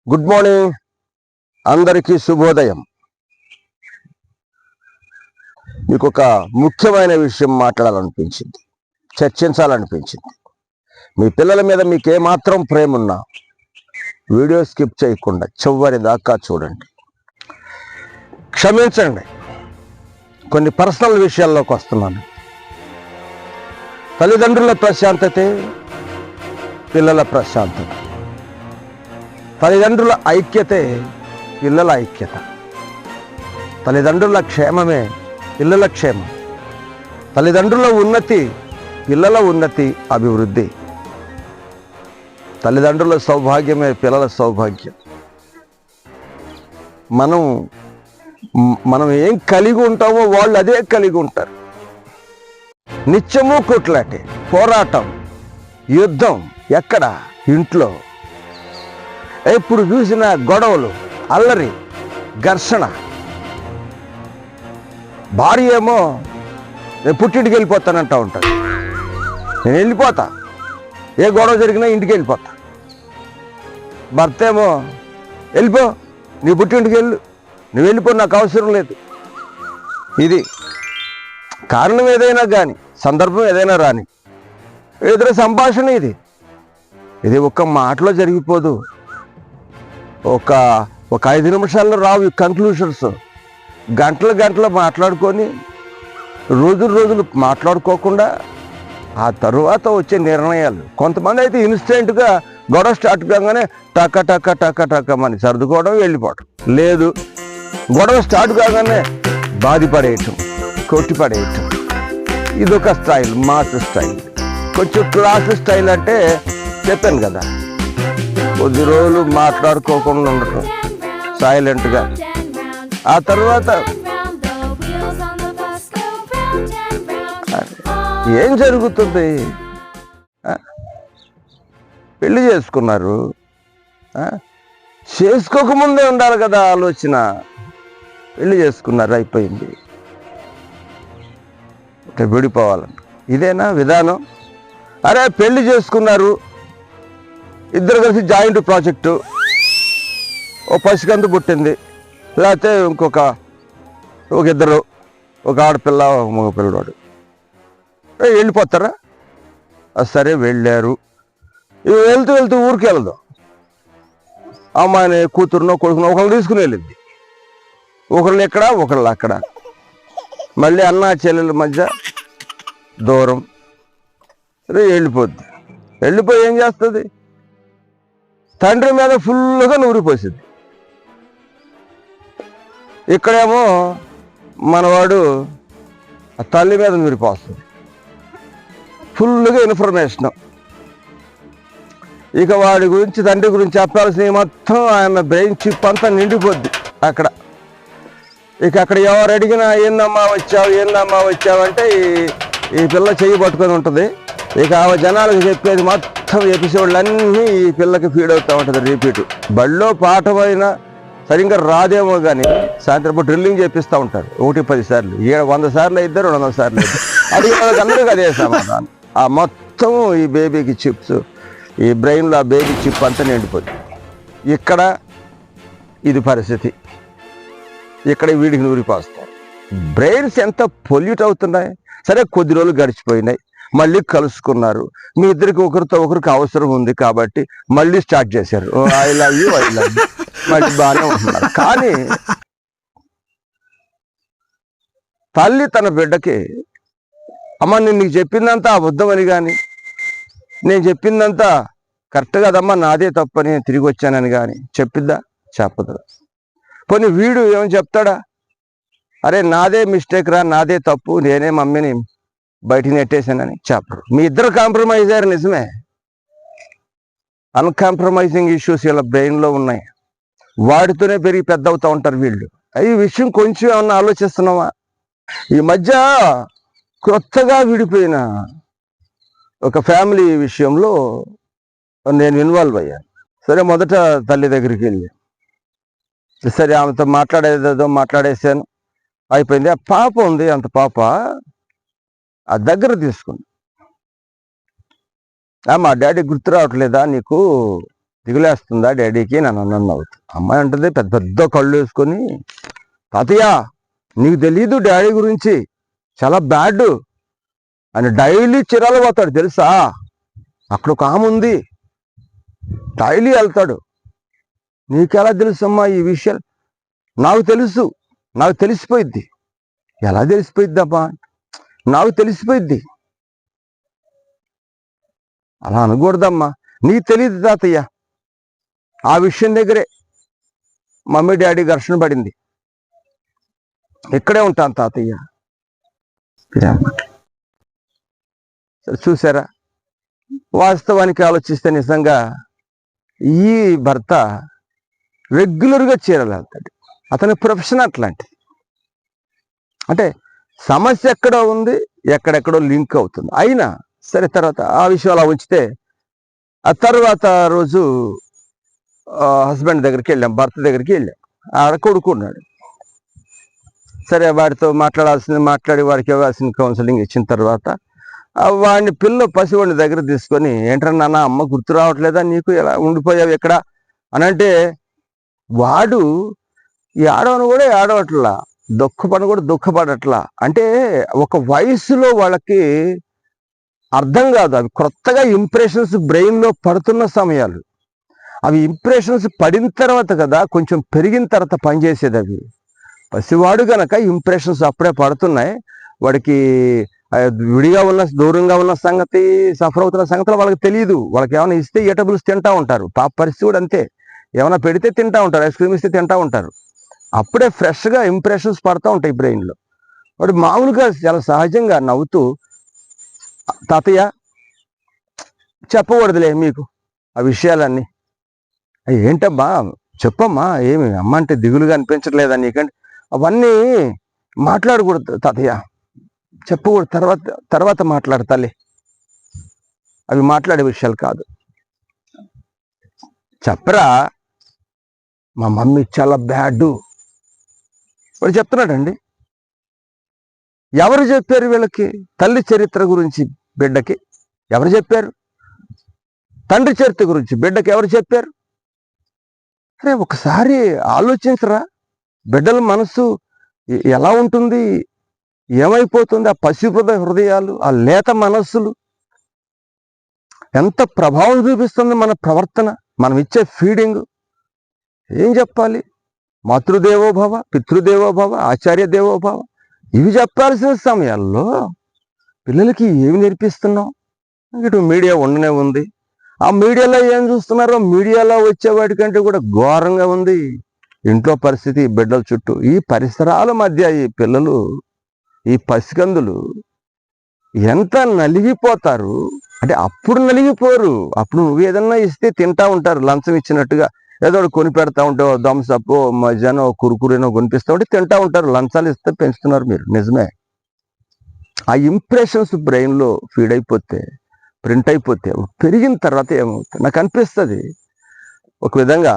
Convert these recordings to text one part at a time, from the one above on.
Good morning, అందరికీ శుభోదయం. మీకు ఒక ముఖ్యమైన విషయం మాట్లాడాలనిపించింది, చర్చించాలనిపించింది. మీ పిల్లల మీద మీకు ఏమాత్రం ప్రేమ ఉన్నా వీడియో స్కిప్ చేయకుండా చివరి దాకా చూడండి. క్షమించండి, కొన్ని పర్సనల్ విషయాల్లోకి వస్తున్నాను. తల్లిదండ్రుల ప్రశాంతతే పిల్లల ప్రశాంతత, తల్లిదండ్రుల ఐక్యతే పిల్లల ఐక్యత, తల్లిదండ్రుల క్షేమమే పిల్లల క్షేమం, తల్లిదండ్రుల ఉన్నతి పిల్లల ఉన్నతి, అభివృద్ధి, తల్లిదండ్రుల సౌభాగ్యమే పిల్లల సౌభాగ్యం. మనం ఏం కలిగి ఉంటామో వాళ్ళు అదే కలిగి ఉంటారు. నిత్యము కొట్లాటే, పోరాటం, యుద్ధం. ఎక్కడ? ఇంట్లో. ఎప్పుడు చూసిన గొడవలు, అల్లరి, ఘర్షణ. భార్య ఏమో నేను పుట్టింటికి వెళ్ళిపోతానంటా ఉంటాడు. నేను వెళ్ళిపోతా, ఏ గొడవ జరిగినా ఇంటికి వెళ్ళిపోతా. భర్త ఏమో వెళ్ళిపో, నీ పుట్టింటికి వెళ్ళు, నువ్వు వెళ్ళిపో, నాకు అవసరం లేదు. ఇది కారణం ఏదైనా కానీ, సందర్భం ఏదైనా రాని, ఎదురు సంభాషణ ఇది ఒక్క మాటలో జరిగిపోదు. ఒక 5 నిమిషాల్లో రావు ఈ కన్క్లూషన్స్. గంటలు మాట్లాడుకొని రోజులు మాట్లాడుకోకుండా ఆ తరువాత వచ్చే నిర్ణయాలు. కొంతమంది అయితే ఇన్స్టెంట్గా గొడవ స్టార్ట్ కాగానే టక్క మని సర్దుకోవడం, వెళ్ళిపోవడం. లేదు, గొడవ స్టార్ట్ కాగానే బాధపడేయటం, కొట్టిపడేయటం. ఇదొక స్టైల్, మాస్ స్టైల్. కొంచెం క్లాస్ స్టైల్ అంటే చెప్పాను కదా, కొద్ది రోజులు మాట్లాడుకోకుండా ఉండటం, సైలెంట్గా. ఆ తర్వాత ఏం జరుగుతుంది? పెళ్లి చేసుకున్నారు, చేసుకోకముందే ఉండాలి కదా ఆలోచన. పెళ్లి చేసుకున్నారు, అయిపోయింది, ఇట్లా విడిపోవాలంట. ఇదేనా విధానం? అరే పెళ్లి చేసుకున్నారు, ఇద్దరు కలిసి జాయింట్ ప్రాజెక్టు, ఓ పసికందు పుట్టింది, లేకపోతే ఒక ఇద్దరు, ఒక ఆడపిల్ల, ఒక మగ పిల్లవాడు, వెళ్ళిపోతారా? సరే వెళ్ళారు. ఇవి వెళ్తూ ఊరికి వెళ్దాం, అమ్మాయిని, కూతురునో కొడుకునో ఒకరిని తీసుకుని వెళ్ళింది. ఒకరిని ఎక్కడ, ఒకళ్ళు అక్కడ. మళ్ళీ అన్నా చెల్లెల మధ్య దూరం. వెళ్ళిపోద్ది. వెళ్ళిపోయి ఏం చేస్తుంది? తండ్రి మీద ఫుల్గా నూరిపోసింది. ఇక్కడేమో మనవాడు ఆ తల్లి మీద నూరిపోస్తుంది, ఫుల్గా ఇన్ఫర్మేషన్. ఇక వాడి గురించి, తండ్రి గురించి చెప్పాల్సినవి మొత్తం ఆయన బ్రెయిన్ చిప్ అంతా నిండిపోద్ది అక్కడ. ఇక అక్కడ ఎవరు అడిగినా ఏందమ్మా వచ్చావు అంటే ఈ పిల్ల చెయ్యి పట్టుకొని ఉంటుంది. ఇక ఆ జనాలకు చెప్పేది మొత్తం ఎపిసోడ్లన్నీ ఈ పిల్లకి ఫీడ్ అవుతూ ఉంటుంది, రిపీట్. బళ్ళో పాఠమైనా సరిగ్గా రాదేమో కానీ సాయంత్రం డ్రిల్లింగ్ చేపిస్తూ ఉంటారు 1-10 సార్లు. 100 సార్లు అయితే 200 సార్లు అయితే అడిగిన వాళ్ళకి అందరికీ అదే సమాధానం. ఆ మొత్తం ఈ బేబీకి చిప్స్, ఈ బ్రెయిన్లో ఆ బేబీ చిప్ అంతా నిండిపోతుంది. ఇక్కడ ఇది పరిస్థితి. ఇక్కడ వీడికి నూరిపోస్తాయి. బ్రెయిన్స్ ఎంత పొల్యూట్ అవుతున్నాయి. సరే, కొద్ది రోజులు గడిచిపోయినాయి, మళ్ళీ కలుసుకున్నారు. మీ ఇద్దరికి ఒకరితో ఒకరికి అవసరం ఉంది కాబట్టి మళ్ళీ స్టార్ట్ చేశారు. ఐ లవ్ యూ మళ్ళీ బాగానే ఉంటున్నారు. కానీ తల్లి తన బిడ్డకి, అమ్మ నేను నీకు చెప్పిందంతా అబద్ధమని కానీ, నేను చెప్పిందంతా కరెక్ట్ కదమ్మా, నాదే తప్పని నేను తిరిగి వచ్చానని కానీ చెప్పిద్దా? చెప్పదు. పోనీ వీడు ఏమని చెప్తాడా? అరే నాదే మిస్టేక్ రా, నాదే తప్పు, నేనే మమ్మీని బయటికి నెట్టేశానని చెప్పరు. మీ ఇద్దరు కాంప్రమైజ్ అయ్యారు, నిజమే. అన్కాంప్రమైజింగ్ ఇష్యూస్ ఇలా బ్రెయిన్లో ఉన్నాయి. వాటితోనే పెరిగి పెద్ద అవుతూ ఉంటారు వీళ్ళు. ఈ విషయం కొంచెం ఏమన్నా ఆలోచిస్తున్నావా? ఈ మధ్య కొత్తగా విడిపోయిన ఒక ఫ్యామిలీ విషయంలో నేను ఇన్వాల్వ్ అయ్యాను. సరే, మొదట తల్లి దగ్గరికి వెళ్ళి సరే ఆమెతో మాట్లాడేదేదో మాట్లాడేసాను, అయిపోయింది. ఆ పాప ఉంది, అంత పాప ఆ దగ్గర తీసుకుంది. మా డాడీ గుర్తు రావట్లేదా నీకు? దిగులేస్తుందా డాడీకి నన్ను అన్నాను. అమ్మాయి అంటది పెద్ద పెద్ద కళ్ళు వేసుకొని, తాతయ్య నీకు తెలీదు డాడీ గురించి, చాలా బ్యాడ్ అని డైలీ చిరాలు పోతాడు తెలుసా, అక్కడ ఒక ఆమె ఉంది డైలీ వెళ్తాడు. నీకెలా తెలుసమ్మా ఈ విషయాలు? నాకు తెలుసు, నాకు తెలిసిపోయిద్ది. ఎలా తెలిసిపోయిద్దమ్మా? నాకు తెలిసిపోయిద్ది. అలా అనకూడదమ్మా, నీకు తెలియదు తాతయ్య. ఆ విషయం దగ్గరే మమ్మీ డాడీ ఘర్షణ పడింది. ఇక్కడే ఉంటాను తాతయ్య. చూసారా, వాస్తవానికి ఆలోచిస్తే నిజంగా ఈ భర్త రెగ్యులర్గా చీరలు వెళ్తాడు. అతని ప్రొఫెషన్ అట్లాంటిది. అంటే సమస్య ఎక్కడో ఉంది, ఎక్కడెక్కడో లింక్ అవుతుంది. అయినా సరే, తర్వాత ఆ విషయం అలా ఉంచితే, ఆ తర్వాత రోజు హస్బెండ్ దగ్గరికి వెళ్ళాం, భర్త దగ్గరికి వెళ్ళాం. ఆడ కొడుకున్నాడు. సరే, వాడితో మాట్లాడి వాడికి ఇవ్వాల్సిన కౌన్సిలింగ్ ఇచ్చిన తర్వాత వాడిని పసివాడిని దగ్గర తీసుకొని, ఏంటన్నా నాన్న అమ్మ గుర్తు రావట్లేదా నీకు, ఎలా ఉండిపోయావు ఎక్కడ అని అంటే, వాడు ఈ ఆడవను కూడా ఆడవట్లా, దుఃఖపడను కూడా దుఃఖపడట్లా. అంటే ఒక వయసులో వాళ్ళకి అర్థం కాదు, అవి కొత్తగా ఇంప్రెషన్స్ బ్రెయిన్లో పడుతున్న సమయాలు. అవి ఇంప్రెషన్స్ పడిన తర్వాత కదా, కొంచెం పెరిగిన తర్వాత పనిచేసేది. అవి పసివాడు గనక ఇంప్రెషన్స్ అప్పుడే పడుతున్నాయి. వాడికి విడిగా ఉన్న దూరంగా ఉన్న సంగతి, సఫర్ అవుతున్న సంగతులు వాళ్ళకి తెలియదు. వాళ్ళకి ఏమైనా ఇస్తే ఈటబుల్స్ తింటా ఉంటారు. పాప పరిస్థితి కూడా అంతే, ఏమైనా పెడితే తింటా ఉంటారు, ఐస్ క్రీమ్ ఇస్తే తింటా ఉంటారు. అప్పుడే ఫ్రెష్గా ఇంప్రెషన్స్ పడుతూ ఉంటాయి బ్రెయిన్లో. వాడు మామూలుగా చాలా సహజంగా నవ్వుతూ, తాతయ్య చెప్పకూడదులే మీకు ఆ విషయాలన్నీ. ఏంటమ్మా చెప్పమ్మా, ఏమి అమ్మ అంటే దిగులుగా అనిపించట్లేదా నీకంటే? అవన్నీ మాట్లాడకూడదు తాతయ్య, చెప్పకూడదు, తర్వాత మాట్లాడతాలే, అవి మాట్లాడే విషయాలు కాదు. చెప్పరా, మా మమ్మీ చాలా బ్యాడ్ వాడు చెప్తున్నాడండి. ఎవరు చెప్పారు వీళ్ళకి తల్లి చరిత్ర గురించి బిడ్డకి? ఎవరు చెప్పారు? తండ్రి చరిత్ర గురించి బిడ్డకి ఎవరు చెప్పారు? అరే ఒకసారి ఆలోచించరా, బిడ్డల మనసు ఎలా ఉంటుంది, ఏమైపోతుంది? ఆ పసి హృదయాలు, ఆ లేత మనస్సులు ఎంత ప్రభావం చూపిస్తుంది మన ప్రవర్తన, మనం ఇచ్చే ఫీడింగ్. ఏం చెప్పాలి? మాతృదేవోభవ, పితృదేవోభవ, ఆచార్య దేవోభవ, ఇవి చెప్పాల్సిన సమయాల్లో పిల్లలకి ఏమి నేర్పిస్తున్నాం? ఇటు మీడియా ఉండనే ఉంది. ఆ మీడియాలో ఏం చూస్తున్నారో, మీడియాలో వచ్చేవాటికంటే కూడా ఘోరంగా ఉంది ఇంట్లో పరిస్థితి. బిడ్డల చుట్టూ ఈ పరిసరాల మధ్య ఈ పిల్లలు, ఈ పసికందులు ఎంత నలిగిపోతారు అంటే, అప్పుడు నలిగిపోరు. అప్పుడు నువ్వు ఏదన్నా ఇస్తే తింటా ఉంటారు, లంచం ఇచ్చినట్టుగా ఏదో కొని పెడతా ఉంటే, థమ్సప్ మధ్యాహ్నం కురుకురేనో కొనిపిస్తూ ఉంటే తింటా ఉంటారు. లంచాలు ఇస్తే పెంచుతున్నారు మీరు, నిజమే. ఆ ఇంప్రెషన్స్ బ్రెయిన్లో ఫీడ్ అయిపోతే, ప్రింట్ అయిపోతే, పెరిగిన తర్వాత ఏమవుతుంది? నాకు అనిపిస్తుంది ఒక విధంగా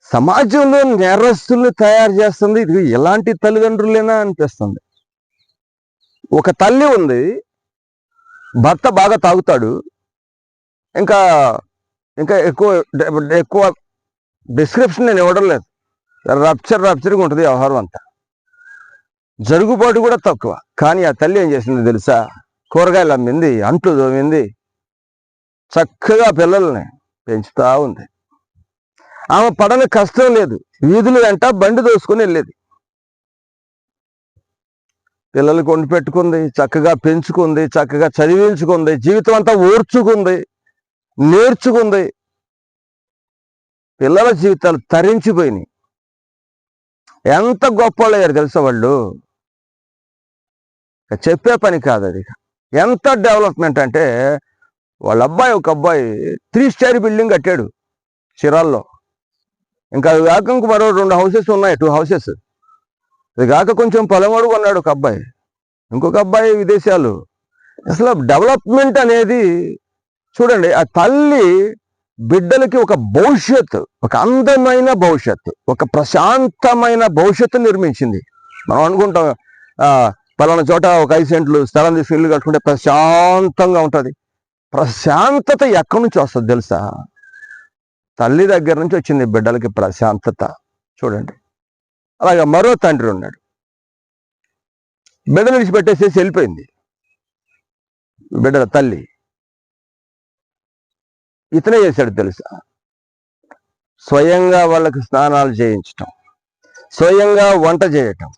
సమాజంలో నేరస్తుల్ని తయారు చేస్తుంది ఇది ఎలాంటి తల్లిదండ్రులేనా అనిపిస్తుంది. ఒక తల్లి ఉంది, భర్త బాగా తాగుతాడు, ఇంకా ఇంకా ఎక్కువ డిస్క్రిప్షన్ నేను ఇవ్వడం లేదు, రప్చర్గా ఉంటుంది వ్యవహారం అంతా, జరుగుబాటు కూడా తక్కువ. కానీ ఆ తల్లి ఏం చేసింది తెలుసా? కూరగాయలు అమ్మింది, అంట్లు తోమింది, చక్కగా పిల్లల్ని పెంచుతా ఉంది. ఆమె పడని కష్టం లేదు, వీధులు వెంట బండి దోసుకొని వెళ్ళేది, పిల్లలు కొండి పెట్టుకుంది, చక్కగా పెంచుకుంది, చక్కగా చదివించుకుంది, జీవితం అంతా ఓర్చుకుంది, నేర్చుకుంది. పిల్లల జీవితాలు తరించిపోయినాయి. ఎంత గొప్పవాళ్ళు అయ్యారు తెలుసా వాళ్ళు, చెప్పే పని కాదు అది. ఎంత డెవలప్మెంట్ అంటే, వాళ్ళ అబ్బాయి, ఒక అబ్బాయి 3 స్టార్ బిల్డింగ్ కట్టాడు చిరాల్లో. ఇంకా అది కాక ఇంక మరో 2 హౌసెస్ ఉన్నాయి, 2 హౌసెస్. అది కాక కొంచెం పొలం కొన్నాడు ఒక అబ్బాయి, ఇంకొక అబ్బాయి విదేశాలు. అసలు డెవలప్మెంట్ అనేది చూడండి. ఆ తల్లి బిడ్డలకి ఒక భవిష్యత్తు, ఒక అందమైన భవిష్యత్తు, ఒక ప్రశాంతమైన భవిష్యత్తు నిర్మించింది. మనం అనుకుంటాం పలానా చోట ఒక 5 సెంట్లు స్థలం తీసుకుని ఇల్లు కట్టుకుంటే ప్రశాంతంగా ఉంటుంది. ప్రశాంతత ఎక్కడి నుంచి వస్తుంది తెలుసా? తల్లి దగ్గర నుంచి వచ్చింది బిడ్డలకి ప్రశాంతత. చూడండి, అలాగే మరో తండ్రి ఉన్నాడు, బిడ్డలు విడిచిపెట్టేసేసి వెళ్ళిపోయింది బిడ్డల తల్లి. ఇతనే చేశాడు తెలుసా, స్వయంగా వాళ్ళకి స్నానాలు చేయించటం, స్వయంగా వంట చేయటం,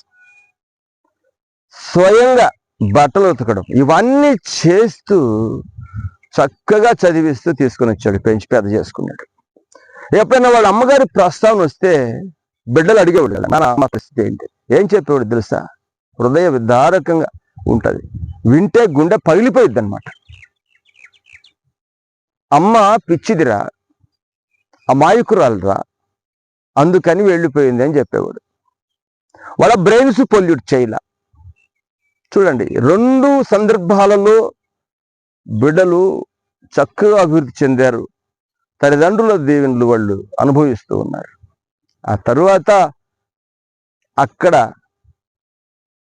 స్వయంగా బట్టలు ఉతకడం, ఇవన్నీ చేస్తూ చక్కగా చదివిస్తూ తీసుకుని వచ్చాడు, పెంచి పెద్ద చేసుకున్నాడు. ఎప్పుడైనా వాళ్ళ అమ్మగారి ప్రస్తావన వస్తే బిడ్డలు అడిగేవాడు కదా, నా అమ్మ పరిస్థితి ఏంటి, ఏం చెప్పేవాడు తెలుసా, హృదయ విదారకంగా ఉంటుంది, వింటే గుండె పగిలిపోయిద్ది అనమాట. అమ్మ పిచ్చిదిరా, అమాయకురాలురా, అందుకని వెళ్ళిపోయింది అని చెప్పేవాడు. వాళ్ళ బ్రెయిన్స్ పొల్యూట్ చేయలా. చూడండి, 2 సందర్భాలలో బిడ్డలు చక్కగా అభివృద్ధి చెందారు, తల్లిదండ్రుల దీవెనలు వాళ్ళు అనుభవిస్తూ ఉన్నారు. ఆ తరువాత అక్కడ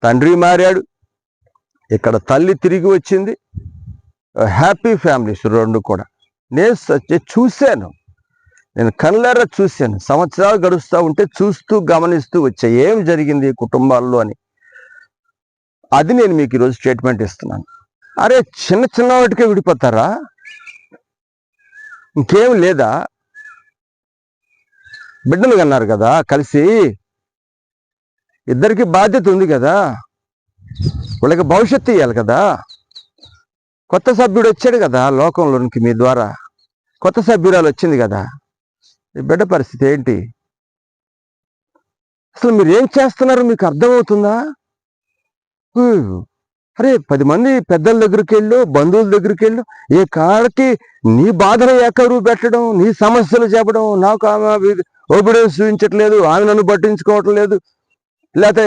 తండ్రి మారాడు, ఇక్కడ తల్లి తిరిగి వచ్చింది. హ్యాపీ ఫ్యామిలీస్ 2 కూడా. నేను చూశాను, నేను కళ్ళారా చూశాను, సంవత్సరాలు గడుస్తూ ఉంటే చూస్తూ గమనిస్తూ వచ్చా ఏం జరిగింది కుటుంబాల్లో అని. అది నేను మీకు ఈరోజు స్టేట్మెంట్ ఇస్తున్నాను. అరే, చిన్న చిన్న వాటికే విడిపోతారా, ఇంకేం లేదా? బిడ్డలు కన్నారు కదా కలిసి, ఇద్దరికి బాధ్యత ఉంది కదా, వాళ్ళకి భవిష్యత్తు ఇవ్వాలి కదా. కొత్త సభ్యుడు వచ్చాడు కదా లోకంలోనికి, మీ ద్వారా కొత్త సభ్యురాలు వచ్చింది కదా, ఈ బిడ్డ పరిస్థితి ఏంటి? అసలు మీరు ఏం చేస్తున్నారు మీకు అర్థమవుతుందా? అరే, 10 మంది పెద్దల దగ్గరికి వెళ్ళు, బంధువుల దగ్గరికి వెళ్ళు, ఏ కాళ్ళకి నీ బాధను ఏకరువు పెట్టడం, నీ సమస్యలు చెప్పడం, నాకు ఆమె ఓబిడియన్స్ చూపించట్లేదు, ఆమె నన్ను పట్టించుకోవటం లేదు, లేకపోతే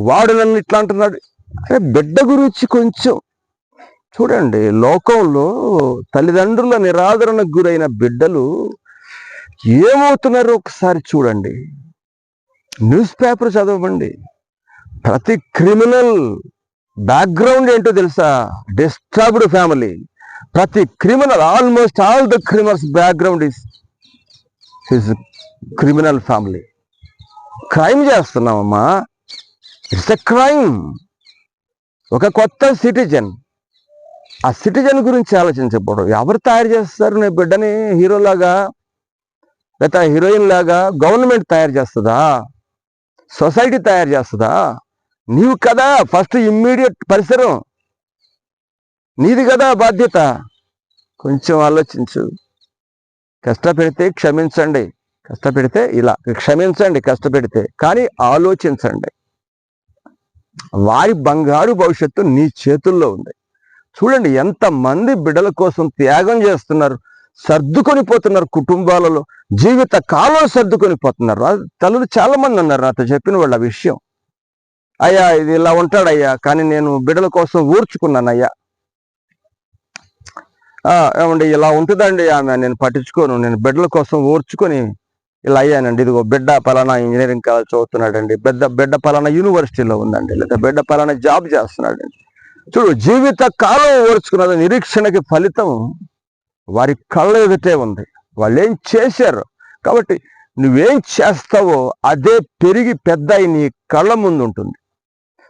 వాడు నన్ను ఇట్లా అంటున్నాడు. అరే, బిడ్డ గురించి కొంచెం చూడండి. లోకంలో తల్లిదండ్రుల నిరాదరణకు గురైన బిడ్డలు ఏమవుతున్నారో ఒకసారి చూడండి. న్యూస్ పేపర్ చదవండి. ప్రతి క్రిమినల్ బ్యాక్గ్రౌండ్ ఏంటో తెలుసా? Disturbed family. ప్రతి criminal, almost all the criminals background is his criminal family. Crime చేస్తున్నామమ్మా, ఇట్స్ ఎ క్రైమ్. ఒక కొత్త సిటిజన్, ఆ సిటిజన్ గురించి ఆలోచించకపోవడం. ఎవరు తయారు చేస్తారు నీ బిడ్డని? హీరోలాగా లేదా హీరోయిన్ లాగా గవర్నమెంట్ తయారు చేస్తుందా? సొసైటీ తయారు చేస్తుందా? నీవు కదా ఫస్ట్ ఇమ్మీడియట్ పరిసరం, నీది కదా బాధ్యత. కొంచెం ఆలోచించు. కష్టపెడితే క్షమించండి, కష్టపెడితే ఇలా క్షమించండి, కష్టపెడితే కానీ ఆలోచించండి. వారి బంగారు భవిష్యత్తు నీ చేతుల్లో ఉంది. చూడండి, ఎంతమంది బిడ్డల కోసం త్యాగం చేస్తున్నారు, సర్దుకొని పోతున్నారు. కుటుంబాలలో జీవిత కాలం సర్దుకొని పోతున్నారు. తల్లులు చాలా మంది అన్నారు నాతో చెప్పిన వాళ్ళ విషయం. అయ్యా, ఇది ఇలా ఉంటాడయ్యా, కానీ నేను బిడ్డల కోసం ఊర్చుకున్నానయ్యా. ఏమండి, ఇలా ఉంటుందండి ఆమె, నేను పట్టించుకోను, నేను బిడ్డల కోసం ఊర్చుకొని ఇలా అయ్యానండి. ఇదిగో బిడ్డ పలానా ఇంజనీరింగ్ కాలేజ్ చదువుతున్నాడండి, బిడ్డ పలానా యూనివర్సిటీలో ఉందండి, లేదా బిడ్డ పలానా జాబ్ చేస్తున్నాడండి. చూడు, జీవిత కాలం ఓర్చుకున్నది. నిరీక్షణకి ఫలితం వారి కళ్ళ ఎదుటే ఉంది. వాళ్ళు ఏం చేశారు కాబట్టి నువ్వేం చేస్తావో అదే పెరిగి పెద్ద నీ కళ్ళ ముందు ఉంటుంది.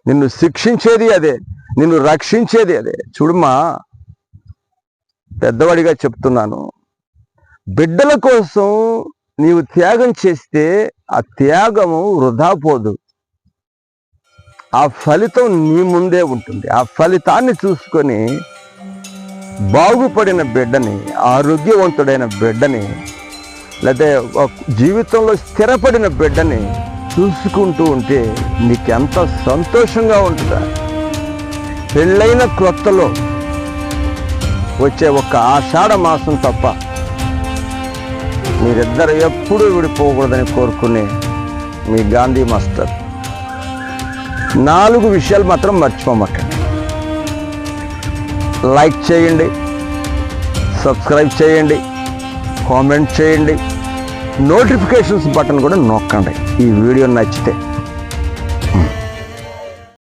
నిన్ను శిక్షించేది అదే, నిన్ను రక్షించేది అదే. చూడమ్మా, పెద్దవాడిగా చెప్తున్నాను, బిడ్డల కోసం నీవు త్యాగం చేస్తే ఆ త్యాగము వృధా పోదు. ఆ ఫలితం నీ ముందే ఉంటుంది. ఆ ఫలితాన్ని చూసుకొని బాగుపడిన బిడ్డని, ఆరోగ్యవంతుడైన బిడ్డని, లేదా జీవితంలో స్థిరపడిన బిడ్డని చూసుకుంటూ ఉంటే నీకెంత సంతోషంగా ఉంటుందా? పెళ్ళైన క్రొత్తలో వచ్చే ఒక ఆషాఢ మాసం తప్ప మీరిద్దరు ఎప్పుడూ విడిపోకూడదని కోరుకునే మీ గాంధీ మాస్టర్. 4 విషయాలు మాత్రం మర్చిపోమాకండి. లైక్ చేయండి, సబ్స్క్రైబ్ చేయండి, కామెంట్ చేయండి, నోటిఫికేషన్స్ బటన్ కూడా నొక్కండి ఈ వీడియో నచ్చితే.